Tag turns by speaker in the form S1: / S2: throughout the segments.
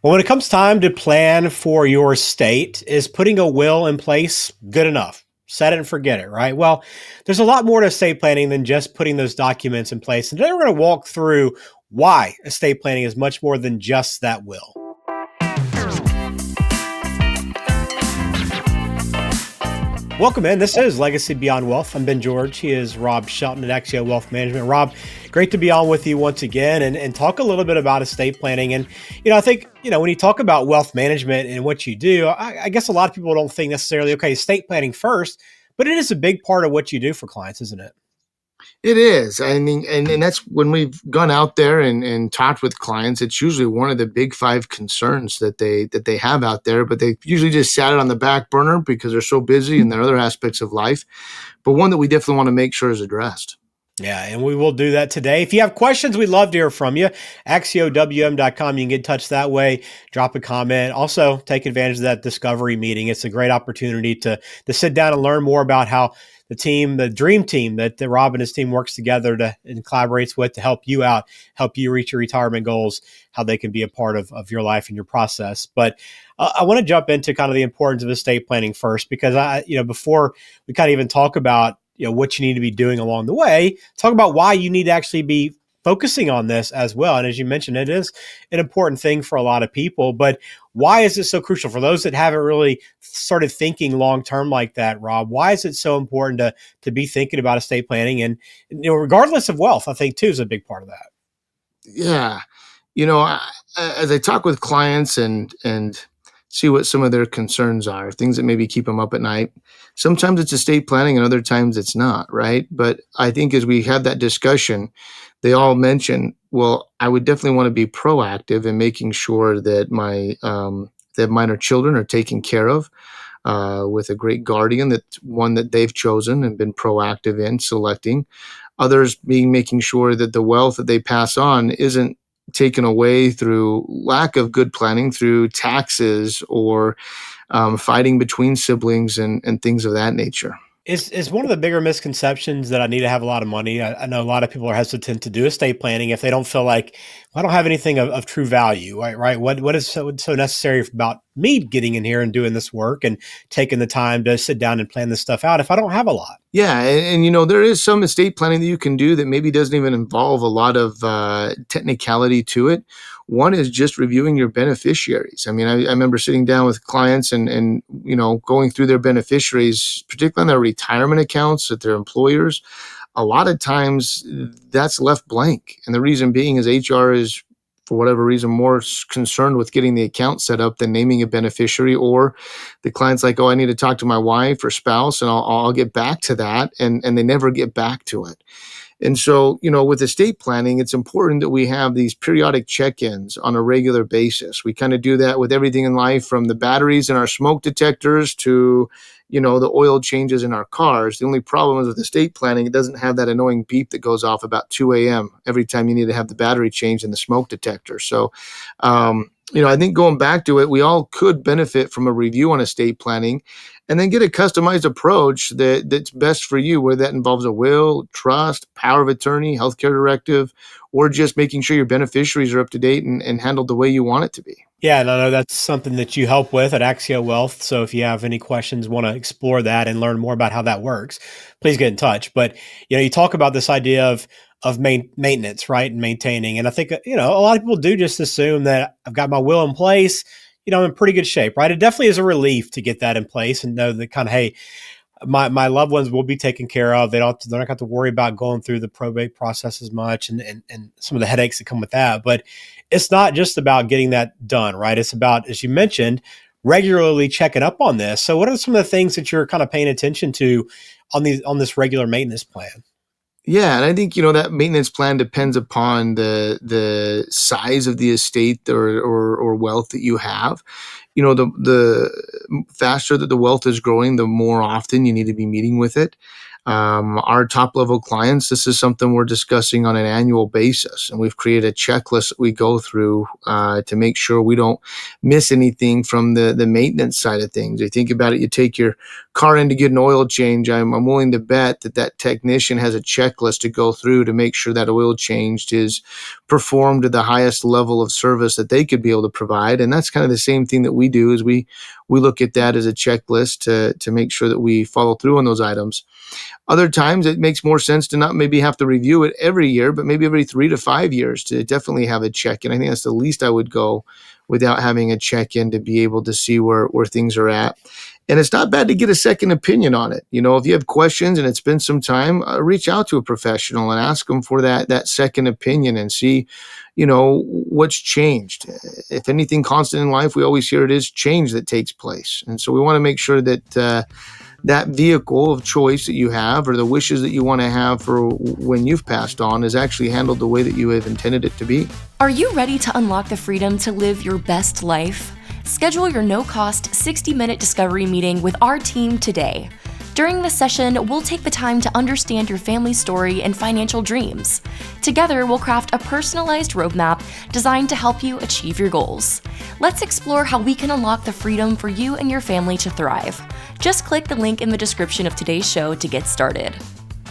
S1: Well, when it comes time to plan for your estate, is putting a will in place good enough? Set it and forget it, right? Well, there's a lot more to estate planning than just putting those documents in place. And today we're going to walk through why estate planning is much more than just that will. Welcome in. This is Legacy Beyond Wealth. I'm Ben George. He is Rob Shelton at Axio Wealth Management. Rob, great to be on with you once again and talk a little bit about estate planning. And, I think, when you talk about wealth management and what you do, I guess a lot of people don't think necessarily, okay, estate planning first, but it is a big part of what you do for clients, isn't it?
S2: It is. I mean, and that's when we've gone out there and talked with clients, it's usually one of the big five concerns that they have out there, but they usually just sat it on the back burner because they're so busy in their other aspects of life. But one that we definitely want to make sure is addressed.
S1: Yeah, and we will do that today. If you have questions, we'd love to hear from you. AxioWM.com. You can get in touch that way. Drop a comment. Also, take advantage of that discovery meeting. It's a great opportunity to sit down and learn more about how the team, the dream team that Rob and his team works together and collaborates with to help you out, help you reach your retirement goals, how they can be a part of your life and your process. But I want to jump into kind of the importance of estate planning first, because before we kind of even talk about what you need to be doing along the way, talk about why you need to actually be focusing on this as well. And as you mentioned, it is an important thing for a lot of people, but why is it so crucial for those that haven't really started thinking long-term like that, Rob? Why is it so important to be thinking about estate planning? And, regardless of wealth, I think too is a big part of that.
S2: Yeah. As I talk with clients and see what some of their concerns are, things that maybe keep them up at night. Sometimes it's estate planning and other times it's not, right? But I think as we have that discussion, they all mention, well, I would definitely want to be proactive in making sure that that minor children are taken care of with a great guardian, that's one that they've chosen and been proactive in selecting. Others being making sure that the wealth that they pass on isn't taken away through lack of good planning, through taxes or fighting between siblings and things of that nature.
S1: Is one of the bigger misconceptions that I need to have a lot of money. I know a lot of people are hesitant to do estate planning if they don't feel like, well, I don't have anything of true value, right? Right? What is so necessary about me getting in here and doing this work and taking the time to sit down and plan this stuff out if I don't have a lot?
S2: Yeah, and there is some estate planning that you can do that maybe doesn't even involve a lot of technicality to it. One is just reviewing your beneficiaries. I mean, I remember sitting down with clients and going through their beneficiaries, particularly on their retirement accounts at their employers. A lot of times that's left blank, and the reason being is HR is, for whatever reason, more concerned with getting the account set up than naming a beneficiary, or the client's like, oh, I need to talk to my wife or spouse and I'll get back to that. And they never get back to it. And so, with estate planning, it's important that we have these periodic check-ins on a regular basis. We kind of do that with everything in life, from the batteries in our smoke detectors to, the oil changes in our cars. The only problem is with estate planning, it doesn't have that annoying beep that goes off about 2 a.m. every time you need to have the battery changed in the smoke detector. So, I think going back to it, we all could benefit from a review on estate planning and then get a customized approach that's best for you, whether that involves a will, trust, power of attorney, healthcare directive, or just making sure your beneficiaries are up to date and handled the way you want it to be.
S1: Yeah, and I know that's something that you help with at Axio Wealth. So if you have any questions, want to explore that and learn more about how that works, please get in touch. But you talk about this idea of maintenance, right, and maintaining. And I think a lot of people do just assume that I've got my will in place. I'm in pretty good shape, right? It definitely is a relief to get that in place and know that kind of, hey, my loved ones will be taken care of. They're not going to have to worry about going through the probate process as much and some of the headaches that come with that. But it's not just about getting that done, right? It's about, as you mentioned, regularly checking up on this. So what are some of the things that you're kind of paying attention to on this regular maintenance plan?
S2: Yeah, and I think that maintenance plan depends upon the size of the estate or wealth that you have. The faster that the wealth is growing, the more often you need to be meeting with it. Our top level clients, this is something we're discussing on an annual basis. And we've created a checklist that we go through to make sure we don't miss anything from the maintenance side of things. You think about it, you take your car in to get an oil change. I'm willing to bet that that technician has a checklist to go through to make sure that oil change is performed to the highest level of service that they could be able to provide. And that's kind of the same thing that we do is we look at that as a checklist to make sure that we follow through on those items. Other times it makes more sense to not maybe have to review it every year, but maybe every 3 to 5 years to definitely have a check in. I think that's the least I would go without having a check in to be able to see where things are at. And it's not bad to get a second opinion on it. You know, if you have questions and it's been some time, reach out to a professional and ask them for that second opinion and see, what's changed. If anything constant in life, we always hear it is change that takes place. And so we want to make sure that that vehicle of choice that you have or the wishes that you want to have for when you've passed on is actually handled the way that you have intended it to be.
S3: Are you ready to unlock the freedom to live your best life? Schedule your no-cost 60-minute discovery meeting with our team today. During this session, we'll take the time to understand your family story and financial dreams. Together, we'll craft a personalized roadmap designed to help you achieve your goals. Let's explore how we can unlock the freedom for you and your family to thrive. Just click the link in the description of today's show to get started.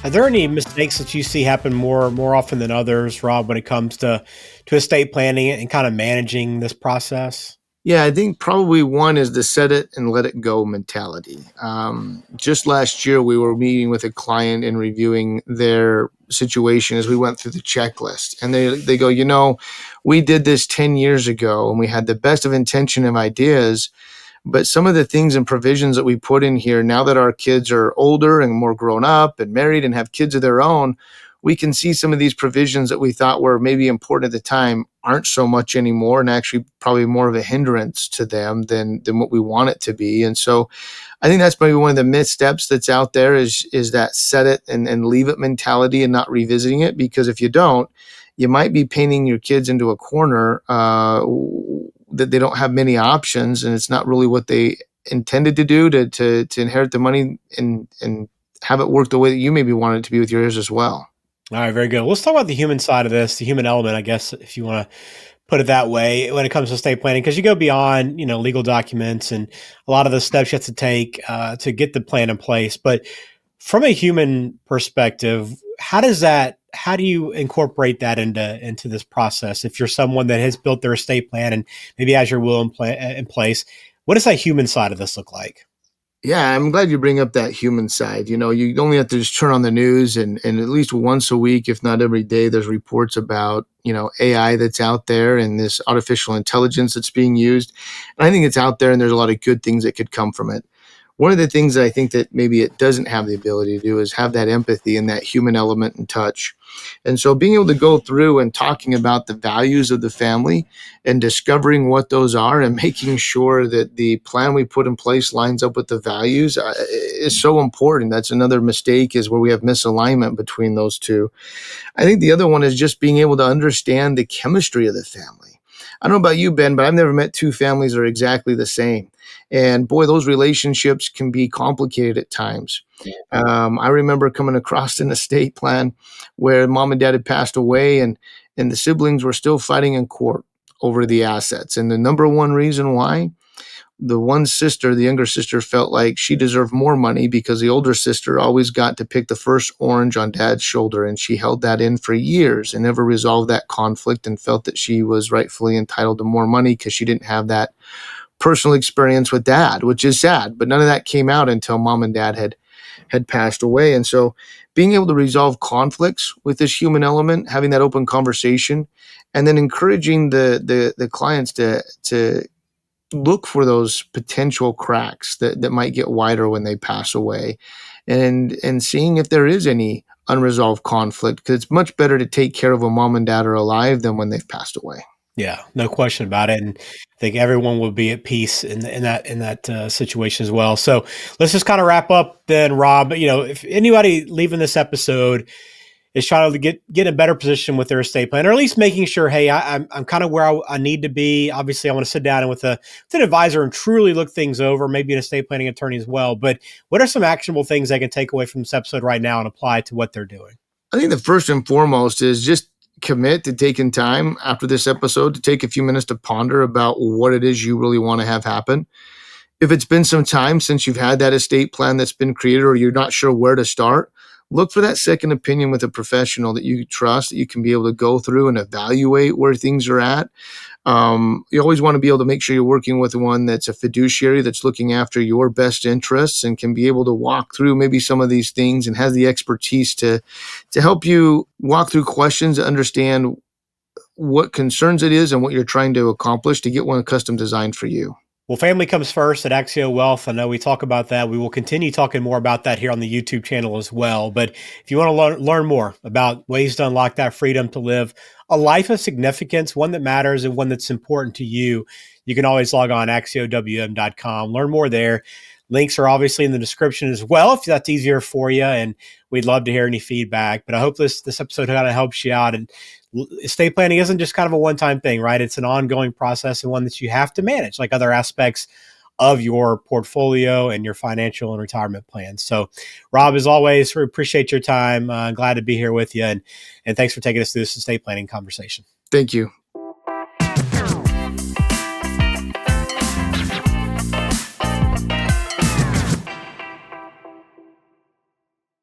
S1: Are there any mistakes that you see happen more often than others, Rob, when it comes to estate planning and kind of managing this process?
S2: Yeah, I think probably one is the set it and let it go mentality. Just last year, we were meeting with a client and reviewing their situation as we went through the checklist. And they go, we did this 10 years ago and we had the best of intention of ideas. But some of the things and provisions that we put in here, now that our kids are older and more grown up and married and have kids of their own, we can see some of these provisions that we thought were maybe important at the time aren't so much anymore and actually probably more of a hindrance to them than what we want it to be. And so I think that's maybe one of the missteps that's out there is that set it and leave it mentality and not revisiting it. Because if you don't, you might be painting your kids into a corner that they don't have many options, and it's not really what they intended to do to inherit the money and have it work the way that you maybe want it to be with yours as well.
S1: All right, very good. Let's talk about the human side of this, the human element, I guess, if you want to put it that way, when it comes to estate planning, because you go beyond, legal documents and a lot of the steps you have to take to get the plan in place. But from a human perspective, how do you incorporate that into this process? If you're someone that has built their estate plan and maybe has your will in place, what does that human side of this look like?
S2: Yeah, I'm glad you bring up that human side. You only have to just turn on the news and at least once a week, if not every day, there's reports about, AI that's out there and this artificial intelligence that's being used. And I think it's out there and there's a lot of good things that could come from it. One of the things that I think that maybe it doesn't have the ability to do is have that empathy and that human element and touch. And so being able to go through and talking about the values of the family and discovering what those are and making sure that the plan we put in place lines up with the values is so important. That's another mistake is where we have misalignment between those two. I think the other one is just being able to understand the chemistry of the family. I don't know about you, Ben, but I've never met two families that are exactly the same. And boy, those relationships can be complicated at times. I remember coming across an estate plan where mom and dad had passed away, and the siblings were still fighting in court over the assets. And the number one reason why, the one sister, the younger sister, felt like she deserved more money because the older sister always got to pick the first orange on dad's shoulder. And she held that in for years and never resolved that conflict and felt that she was rightfully entitled to more money because she didn't have that personal experience with dad, which is sad. But none of that came out until mom and dad had passed away. And so being able to resolve conflicts with this human element, having that open conversation, and then encouraging the clients to look for those potential cracks that might get wider when they pass away, and seeing if there is any unresolved conflict, because it's much better to take care of when mom and dad are alive than when they've passed away.
S1: Yeah, no question about it, and I think everyone will be at peace in that situation as well. So let's just kind of wrap up then, Rob. If anybody leaving this episode is trying to get in a better position with their estate plan, or at least making sure, hey, I'm kind of where I need to be. Obviously, I want to sit down and with an advisor and truly look things over, maybe an estate planning attorney as well. But what are some actionable things they can take away from this episode right now and apply to what they're doing?
S2: I think the first and foremost is just commit to taking time after this episode to take a few minutes to ponder about what it is you really want to have happen. If it's been some time since you've had that estate plan that's been created, or you're not sure where to start, look for that second opinion with a professional that you trust, that you can be able to go through and evaluate where things are at. You always want to be able to make sure you're working with one that's a fiduciary, that's looking after your best interests and can be able to walk through maybe some of these things and has the expertise to help you walk through questions, understand what concerns it is and what you're trying to accomplish, to get one custom designed for you.
S1: Well, family comes first at Axio Wealth. I know we talk about that. We will continue talking more about that here on the YouTube channel as well. But if you want to learn more about ways to unlock that freedom to live a life of significance, one that matters and one that's important to you, you can always log on axiowm.com. Learn more there. Links are obviously in the description as well, if that's easier for you. And we'd love to hear any feedback. But I hope this episode kind of helps you out. And estate planning isn't just kind of a one-time thing, right? It's an ongoing process and one that you have to manage, like other aspects of your portfolio and your financial and retirement plans. So, Rob, as always, we appreciate your time. Glad to be here with you. And thanks for taking us through this estate planning conversation.
S2: Thank you.